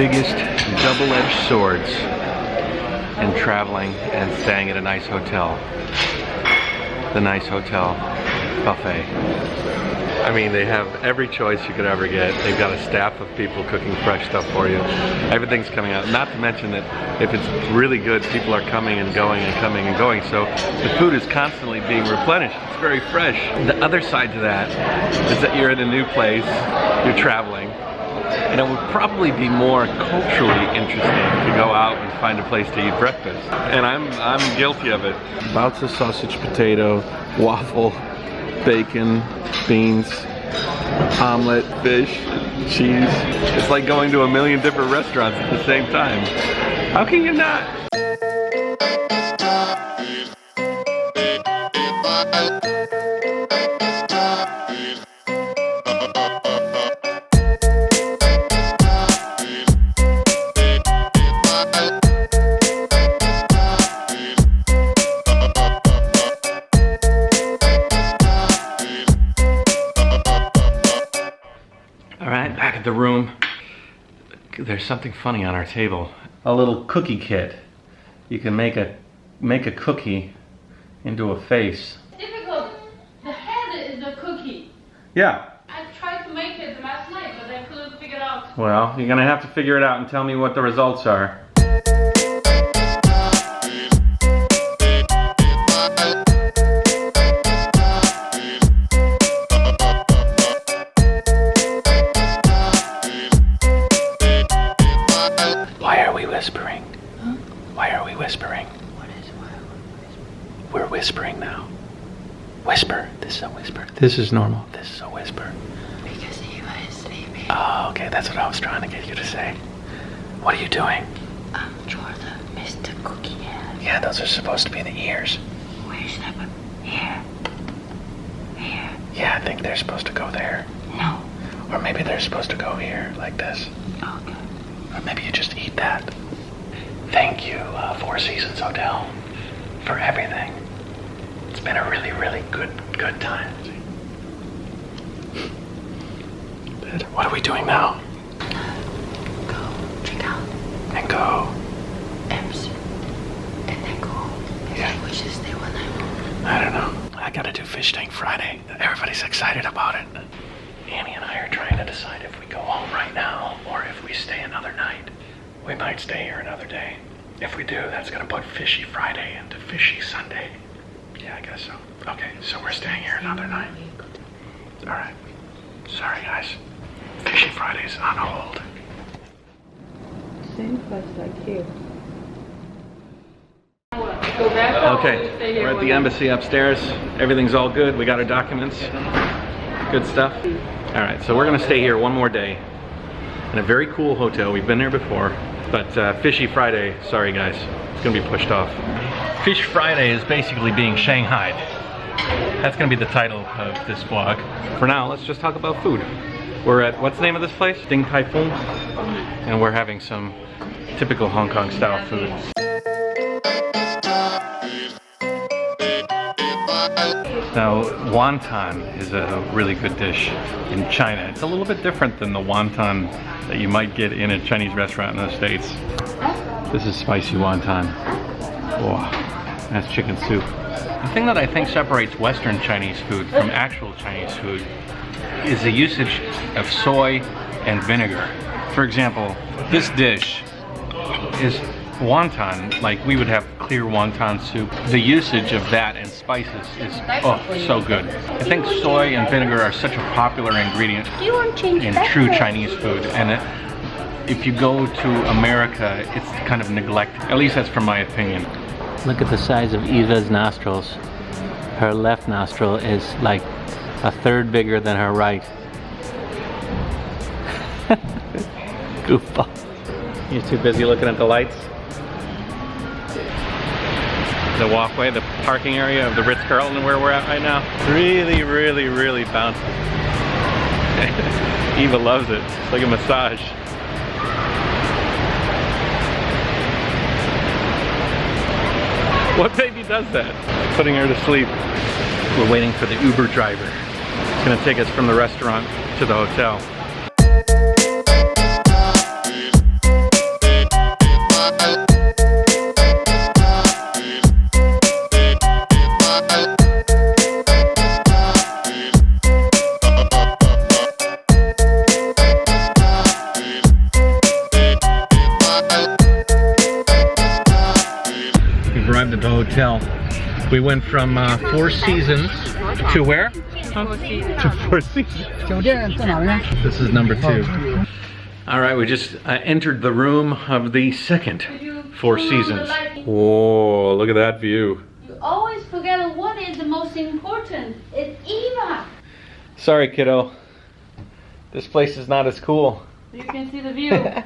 biggest double-edged swords in traveling and staying at a nice hotel. The nice hotel buffet. I mean, they have every choice you could ever get. They've got a staff of people cooking fresh stuff for you. Everything's coming out. Not to mention that if it's really good, people are coming and going and coming and going. So the food is constantly being replenished. It's very fresh. The other side to that is that you're in a new place, you're traveling, and it would probably be more culturally interesting to go out and find a place to eat breakfast. And I'm guilty of it. Baozi sausage, potato, waffle, bacon, beans, omelet, fish, cheese. It's like going to a million different restaurants at the same time. How can you not? Alright, back at the room. There's something funny on our table. A little cookie kit. You can make a cookie into a face. Difficult. The head is the cookie. Yeah. I tried to make it last night, but I couldn't figure it out. Well, you're gonna have to figure it out and tell me what the results are. Whispering. Huh? Why are we whispering? What is why are we whispering? We're whispering now. Whisper. This is a whisper. This is normal. This is a whisper. Because you are sleeping. Oh, okay. That's what I was trying to get you to say. What are you doing? I'm trying to Mr. Cookie head. Yeah, those are supposed to be the ears. Where's that? Here. Here. Yeah, I think they're supposed to go there. No. Or maybe they're supposed to go here, like this. Okay. Or maybe you just eat that. Thank you, Four Seasons Hotel, for everything. It's been a really, really good time. What are we doing now? Go check out. And go. Ems. And then go home. Yeah. We should stay one night. I don't know. I gotta do Fish Tank Friday. Everybody's excited about it. Annie and I are trying to decide if we go home right now or if we stay another night. We might stay here another day. If we do, that's gonna put Fishy Friday into Fishy Sunday. Yeah, I guess so. Okay, so we're staying here another night. Alright. Sorry, guys. Fishy Friday's on hold. Same place like here. Go back home. Okay, we're at the embassy upstairs. Everything's all good. We got our documents. Good stuff. Alright, so we're gonna stay here one more day in a very cool hotel. We've been there before, but Fishy Friday, sorry guys, it's gonna be pushed off. Fish Friday is basically being Shanghaied. That's gonna be the title of this vlog. For now, let's just talk about food. We're at, what's the name of this place? Ding Tai Fung, and we're having some typical Hong Kong style food. Now, wonton is a really good dish in China. It's a little bit different than the wonton that you might get in a Chinese restaurant in the States. This is spicy wonton. Wow, that's chicken soup. The thing that I think separates Western Chinese food from actual Chinese food is the usage of soy and vinegar. For example, this dish is wonton, like we would have clear wonton soup. The usage of that and spices is, oh, so good. I think soy and vinegar are such a popular ingredient in true Chinese food, and if you go to America, it's kind of neglected. At least that's from my opinion. Look at the size of Eva's nostrils. Her left nostril is like a third bigger than her right. Goofball. You're too busy looking at the lights? The walkway, the parking area of the Ritz-Carlton where we're at right now. Really, really, really bouncy. Eva loves it. It's like a massage. What baby does that? Putting her to sleep. We're waiting for the Uber driver. It's gonna take us from the restaurant to the hotel. hotel. We went from Four Seasons to where? To Four Seasons. This is number 2. All right, we just entered the room of the second Four Seasons. Whoa, look at that view. You always forget what is the most important. It's Eva. Sorry, kiddo. This place is not as cool. You can see the view.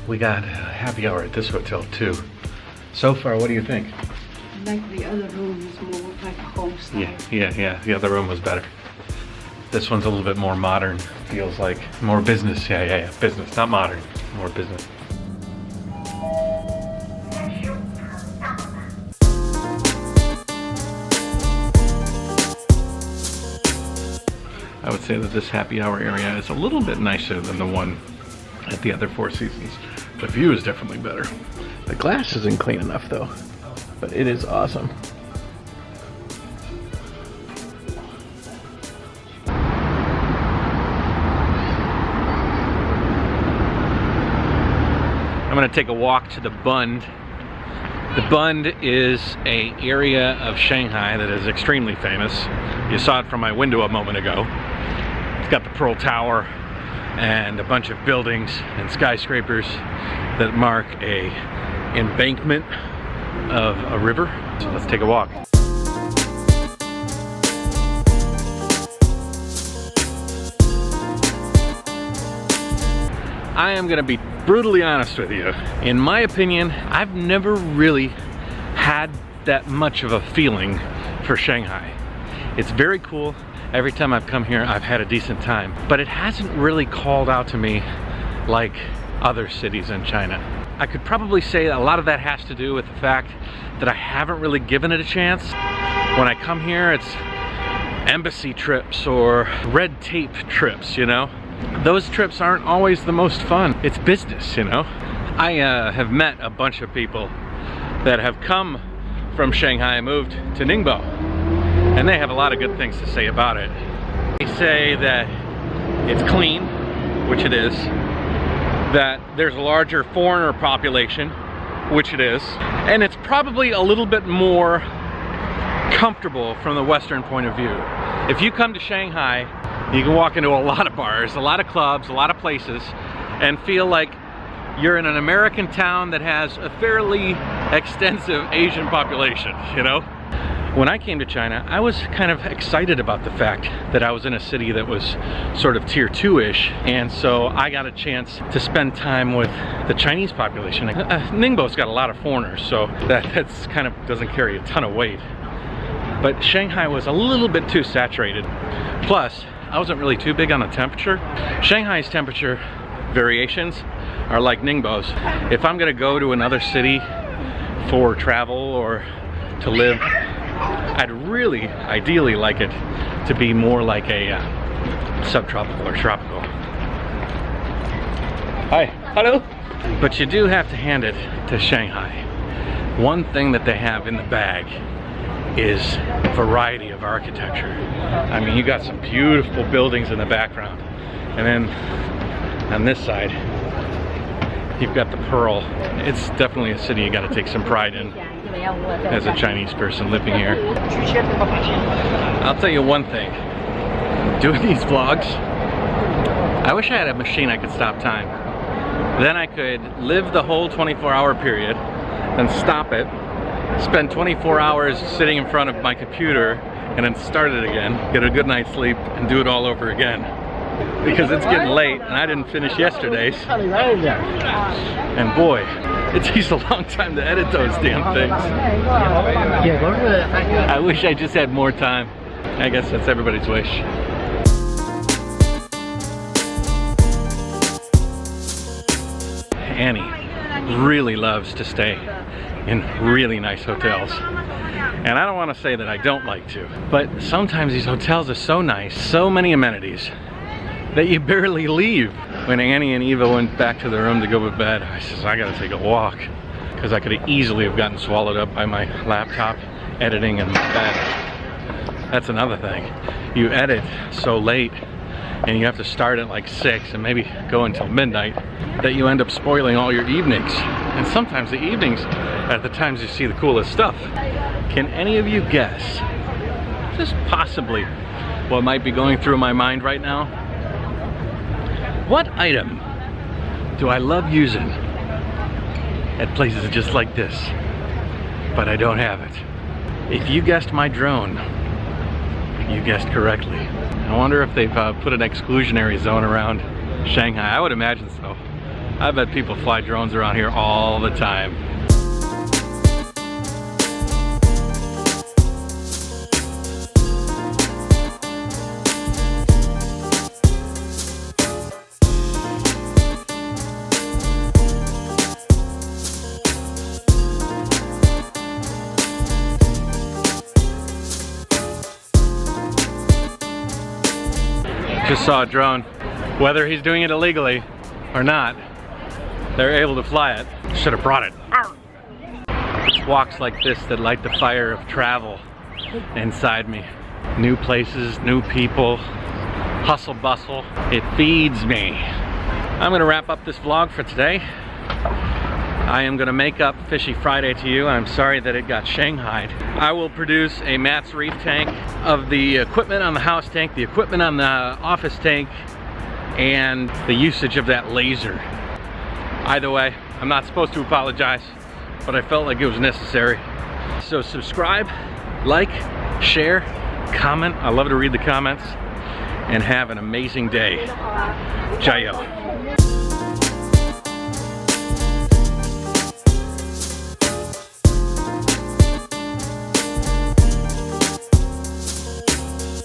We got a happy hour at this hotel too. So far, what do you think? Like the other room is more like a home style. Yeah. The other room was better. This one's a little bit more modern. Feels like more business. Yeah. Business, not modern. More business. I would say that this happy hour area is a little bit nicer than the one at the other Four Seasons. The view is definitely better. The glass isn't clean enough though, but it is awesome. I'm gonna take a walk to the Bund. The Bund is an area of Shanghai that is extremely famous. You saw it from my window a moment ago. It's got the Pearl Tower and a bunch of buildings and skyscrapers that mark a embankment of a river. So let's take a walk. I am gonna be brutally honest with you. In my opinion, I've never really had that much of a feeling for Shanghai. It's very cool. Every time I've come here, I've had a decent time, but it hasn't really called out to me like other cities in China. I could probably say a lot of that has to do with the fact that I haven't really given it a chance. When I come here, it's embassy trips or red tape trips, you know? Those trips aren't always the most fun. It's business, you know? I have met a bunch of people that have come from Shanghai and moved to Ningbo, and they have a lot of good things to say about it. They say that it's clean, which it is, that there's a larger foreigner population, which it is, and it's probably a little bit more comfortable from the Western point of view. If you come to Shanghai, you can walk into a lot of bars, a lot of clubs, a lot of places, and feel like you're in an American town that has a fairly extensive Asian population, you know? When I came to China, I was kind of excited about the fact that I was in a city that was sort of tier 2-ish, and so I got a chance to spend time with the Chinese population. Ningbo's got a lot of foreigners, so that's kind of doesn't carry a ton of weight. But Shanghai was a little bit too saturated. Plus, I wasn't really too big on the temperature. Shanghai's temperature variations are like Ningbo's. If I'm gonna go to another city for travel or to live, I'd really, ideally like it to be more like a subtropical or tropical. Hi, hello. But you do have to hand it to Shanghai. One thing that they have in the bag is variety of architecture. I mean, you got some beautiful buildings in the background, and then on this side, you've got the Pearl. It's definitely a city you got to take some pride in as a Chinese person living here. I'll tell you one thing, doing these vlogs, I wish I had a machine I could stop time. Then I could live the whole 24-hour period, then stop it, spend 24 hours sitting in front of my computer, and then start it again, get a good night's sleep, and do it all over again. Because it's getting late, and I didn't finish yesterday's. And boy, it takes a long time to edit those damn things. I wish I just had more time. I guess that's everybody's wish. Annie really loves to stay in really nice hotels. And I don't want to say that I don't like to, but sometimes these hotels are so nice, so many amenities, that you barely leave. When Annie and Eva went back to their room to go to bed, I says, I gotta take a walk. Because I could have easily have gotten swallowed up by my laptop editing in my bed. That's another thing. You edit so late and you have to start at like 6 and maybe go until midnight that you end up spoiling all your evenings. And sometimes the evenings are the times you see the coolest stuff. Can any of you guess, just possibly, what might be going through my mind right now? What item do I love using at places just like this, but I don't have it? If you guessed my drone, you guessed correctly. I wonder if they've put an exclusionary zone around Shanghai. I would imagine so. I bet people fly drones around here all the time. Just saw a drone. Whether he's doing it illegally or not, they're able to fly it. Should have brought it. It's walks like this that light the fire of travel inside me. New places, new people, hustle bustle. It feeds me. I'm gonna wrap up this vlog for today. I am gonna make up Fishy Friday to you. I'm sorry that it got shanghaied. I will produce a Matt's Reef tank of the equipment on the house tank, the equipment on the office tank, and the usage of that laser. Either way, I'm not supposed to apologize, but I felt like it was necessary. So subscribe, like, share, comment. I love to read the comments, and have an amazing day. JaYoe.